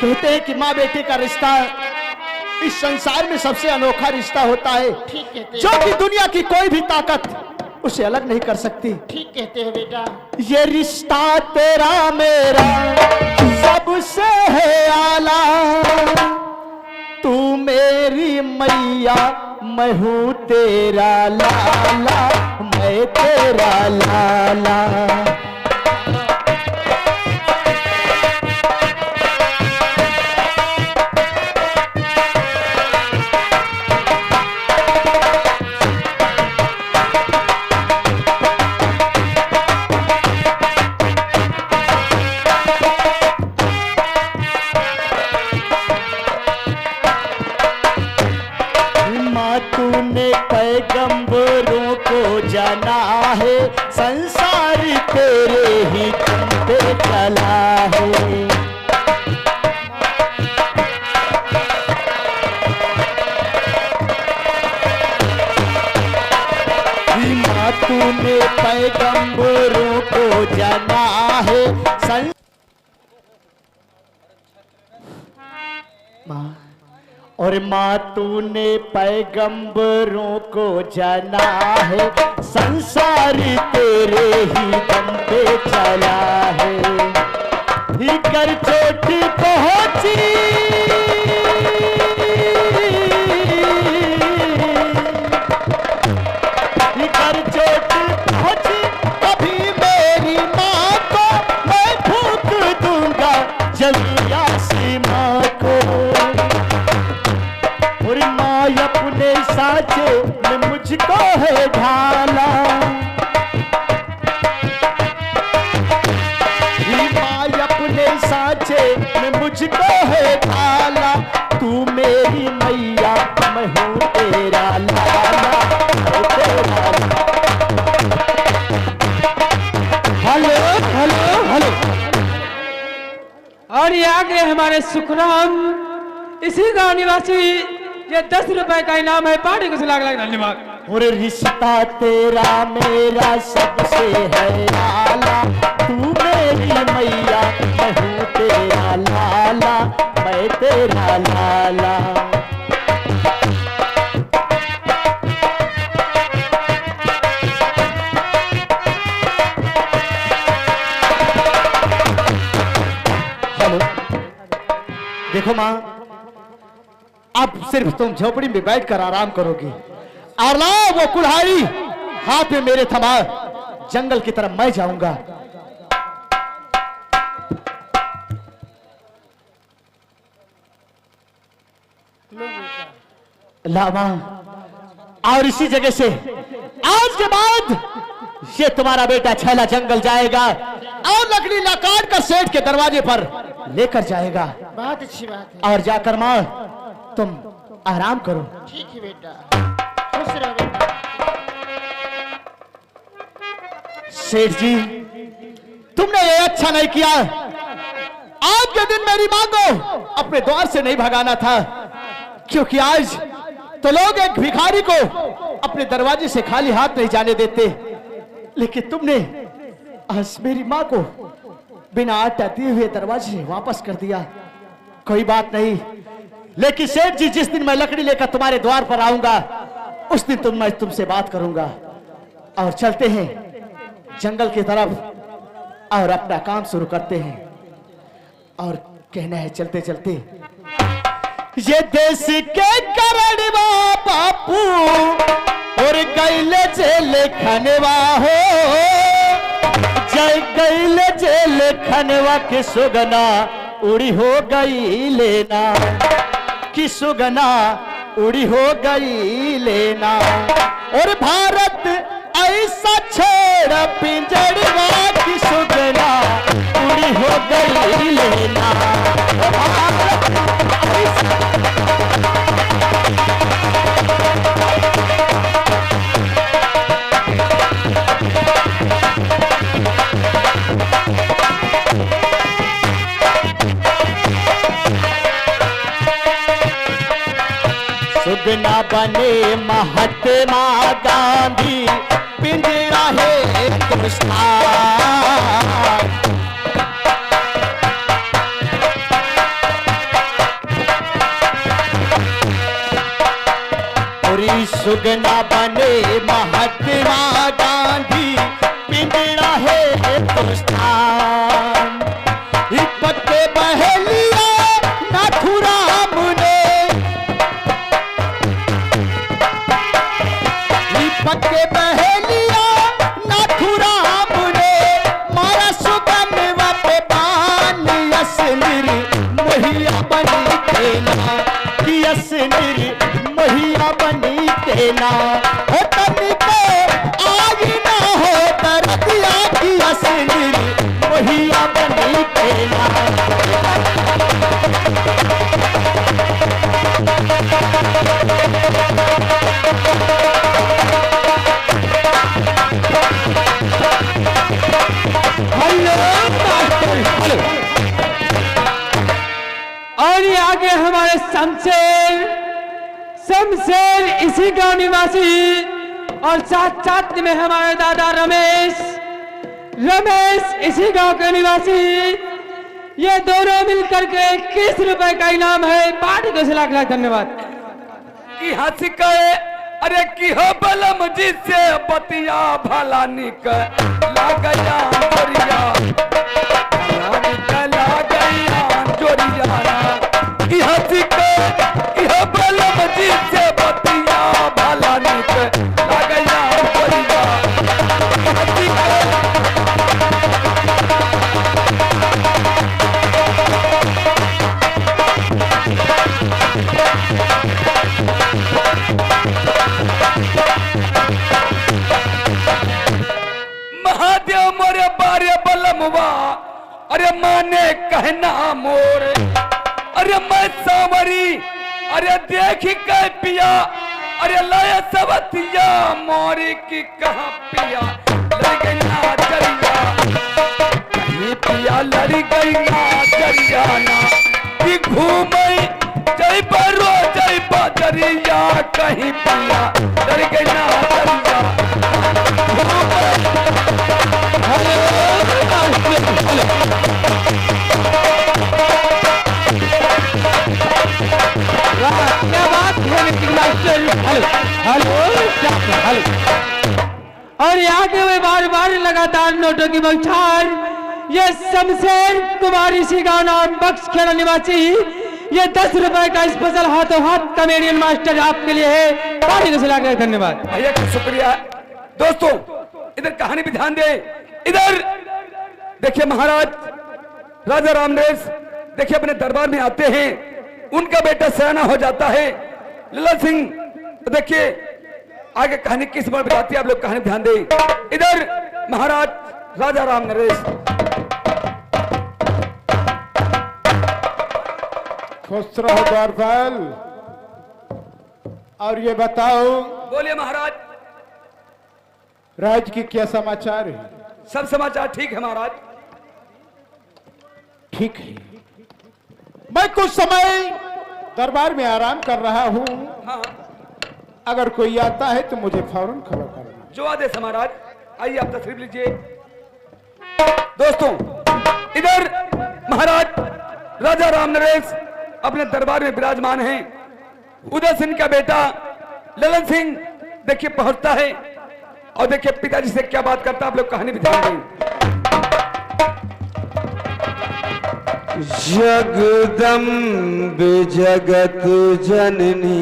कहते हैं कि माँ बेटे का रिश्ता इस संसार में सबसे अनोखा रिश्ता होता है, जो कि दुनिया की कोई भी ताकत उसे अलग नहीं कर सकती। ठीक कहते हो बेटा। ये रिश्ता तेरा मेरा सबसे है आला, तू मेरी मैया मैं हूँ तेरा लाला, मैं तेरा लाला। तूने पैगंबरों को जाना है, संसार तेरे ही तुम पे चला है। माँ तूने पैगंबरों को जाना है, और माँ तूने पैगंबरों को जाना है, संसार तेरे ही दम पे चला है। ही कर चोट पहुंची ही कर चोट पहुंची, कभी मेरी माँ को मैं फूंक दूंगा जल्दी आसी माँ को। और माँ अपने साँचे में मुझको है ढाला, माँ अपने साँचे में मुझको है ढाला, तू मेरी मैया मैं हूँ तेरा लाला, मैं तेरा लाला। Hello hello hello. और ये आ गए हमारे सुखराम, इसी गांव निवासी। ये 10 रुपए का इनाम है, पार्टी को लाख लाख धन्यवाद। और रिश्ता तेरा मेरा सबसे है आला, तू मेरी मैया मैं हूँ तेरा लाला, मैं तेरा लाला। हेलो, देखो माँ, अब सिर्फ तुम झोपड़ी में बैठकर आराम करोगी। और लाओ वो कुल्हाड़ी हाथ में मेरे थमा, जंगल की तरफ मैं जाऊंगा। लामा, और इसी जगह से आज के बाद ये तुम्हारा बेटा छैला जंगल जाएगा और लकड़ी ला काट कर सेठ के दरवाजे पर लेकर जाएगा। बहुत अच्छी बात है। और जाकर मां तुम आराम करो। ठीक है बेटा, खुश रहो बेटा। सेठ जी, तुमने ये अच्छा नहीं किया। आज के दिन मेरी मां को अपने द्वार से नहीं भगाना था, क्योंकि आज तो लोग एक भिखारी को अपने दरवाजे से खाली हाथ नहीं जाने देते, लेकिन तुमने आज मेरी मां को बिना आटा दिए हुए दरवाजे से वापस कर दिया। कोई बात नहीं, लेकिन सेठ जी, जिस दिन मैं लकड़ी लेकर तुम्हारे द्वार पर आऊंगा उस दिन मैं तुमसे बात करूंगा। और चलते हैं जंगल की तरफ और अपना काम शुरू करते हैं। और कहना है चलते चलते, ये देश के करड़वा बापू और गैले जेल खनवा हो, जय गैले जेल खनवा के सुगना उड़ी हो गई लेना, कि सुगना उड़ी हो गई लेना। और भारत ऐसा छेड़ पिंजड़वा की सुगना उड़ी हो गई लेना। सुगना बने महात्मा गांधी, पिंजरा है हिंदुस्तान। सुगना बने महात्मा गांधी, पिंजरा है हिंदुस्तान। पक्के बहेलिया नाथुराम ने, पक्के बहेलिया नाथुराम ने, मारा सुगन पे बान असनिर महिया बनी देना, कि असनिर महिया बनी देना। हो तनिको आज ना हो दर्दिया, की असनिर महिया बनी देना। और ये आगे हमारे शमशेर इसी गांव निवासी, और साथ साथ में हमारे दादा रमेश इसी गांव के निवासी। ये दोनों मिलकर के 21 रुपए का इनाम है। पार्टी को लाख लाख धन्यवाद। की हंसी के अरे की हो बलम जिससे बतिया भला निक लागया जोरिया, लागया जोरिया। की हंसी के की हो बलम जिससे बतिया भला निक लागया जोरिया। हंसी के महादेव मोरे बारे बलमवा, अरे माने कहना मोर, अरे मैं सावरी, अरे देख के पिया, अरे लाया सवतिया मोरी की कहा पिया लड़ गई ना चरिया, कहीं पिया लड़ गई ना चरिया ना। कि घूमई जय बरो जय बजरिया, कहीं पिया लड़ गई ना चरिया। क्या बात है हेलो। और यहाँ के वे बार बार लगातार नोटों की बौछार। ये शमशेर कुमार इसी गांव नाम बख्श खेड़ा निवासी, ये 10 रुपए का स्पेशल हाथों हाथ कॉमेडियन मास्टर आपके लिए है। पार्टी को सिलाकर धन्यवाद भैया का शुक्रिया। दोस्तों इधर कहानी भी ध्यान दे। इधर देखिए महाराज राजा रामदेव देखिए अपने दरबार में आते हैं, उनका बेटा सयाना हो जाता है ललन सिंह। तो देखिए आगे कहानी किस बार बताती है, आप लोग कहानी ध्यान दें। इधर महाराज राजा राम नरेश। खुश रहो द्वारपाल। और ये बताओ बोलिए महाराज। राज की क्या समाचार है? सब समाचार ठीक है महाराज। ठीक है। मैं कुछ समय दरबार में आराम कर रहा हूं। हाँ अगर कोई आता है तो मुझे फौरन खबर करना। जो आदेश महाराज। आइए आप तशरीफ लीजिए। दोस्तों इधर महाराज राजा राम नरेश अपने दरबार में विराजमान हैं। उदय सिंह का बेटा ललन सिंह देखिए पहुंचता है और देखिए पिताजी से क्या बात करता है, आप लोग कहानी भी ध्यान दें। जगदम्ब जगत जननी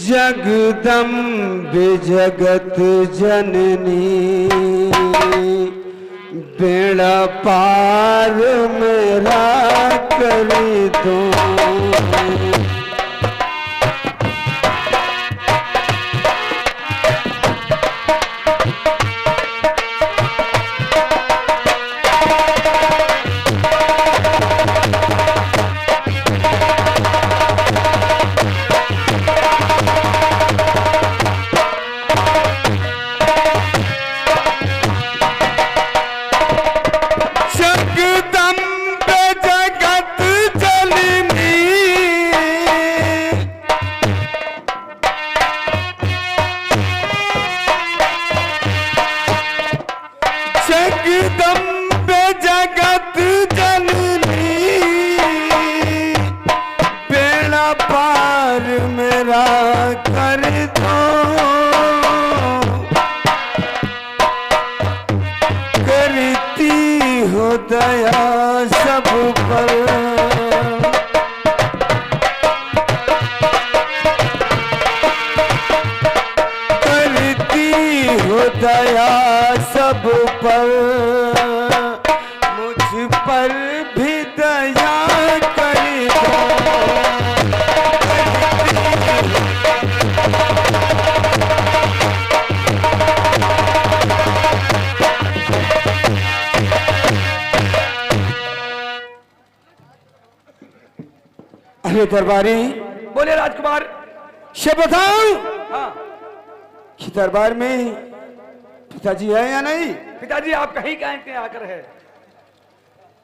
जगदम्ब जगत जननी बेड़ा पार मेरा कर दो। जगदम्बे जगत जननी बेड़ा पार मेरा कर दो, करती हो दया सब पर, हो दया सब पर, मुझ पर भी दया कर दो। अरे दरबारी, बोले राजकुमार। से बताओ हाँ कि दरबार में पिताजी है या नहीं? पिताजी आप कहीं कहते आकर है।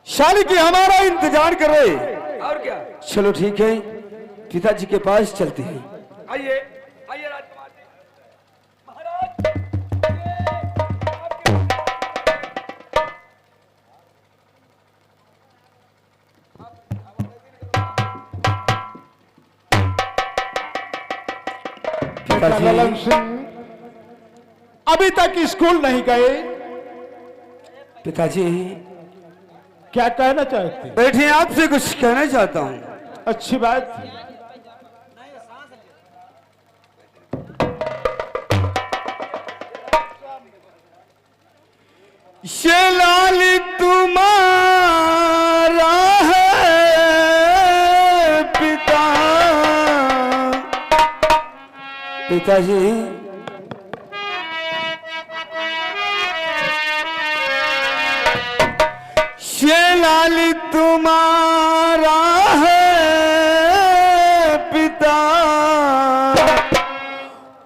शाली की हमारा इंतजार कर रहे। और क्या? चलो ठीक है, पिताजी के पास चलते हैं। आइए आइए राजकुमार जी। महाराज पिताजी, ललन सिंह अभी तक स्कूल नहीं गए, पिताजी क्या कहना चाहते? बैठे, आपसे कुछ कहना चाहता हूँ। अच्छी बात। ये लाल तुम्हारा है पिता, पिताजी ये लाल तुम्हारा है पिता,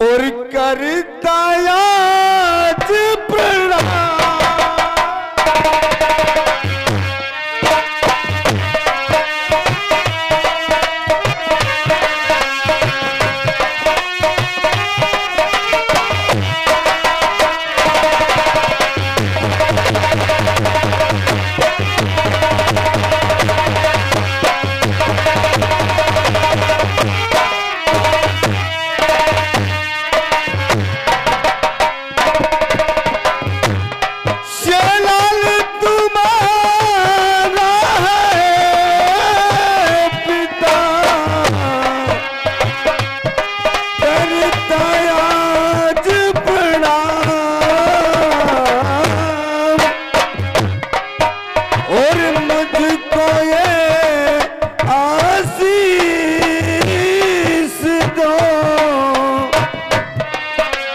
और करता आज प्रणाम।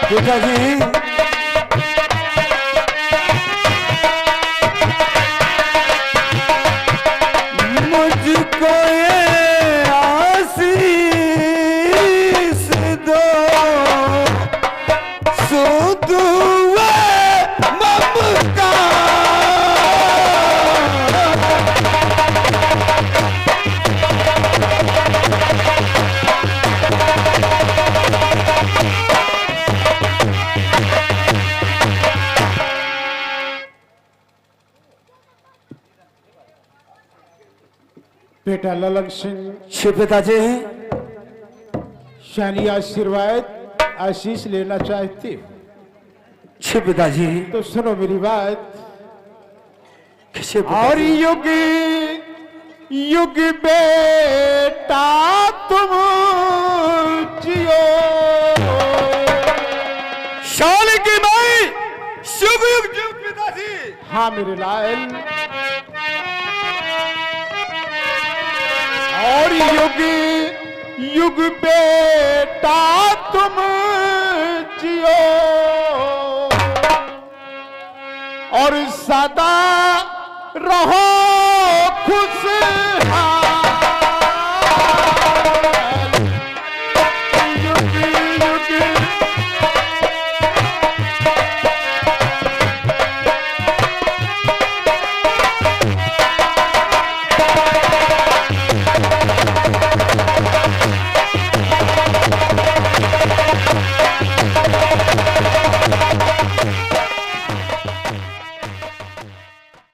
पिताजी मुझको ये आशीष दो, सुध ममता। बेटा ललन सिंह, पिताजी शानी आशीर्वाद आशीष लेना चाहते हो पिताजी, तो सुनो मेरी बात। कैसे और युग युग बेटा तुम जियो, शाल की माई शुभ युग युग पिताजी। हाँ मेरे लाल। और युग युग बेटा तुम जियो, और सदा रहो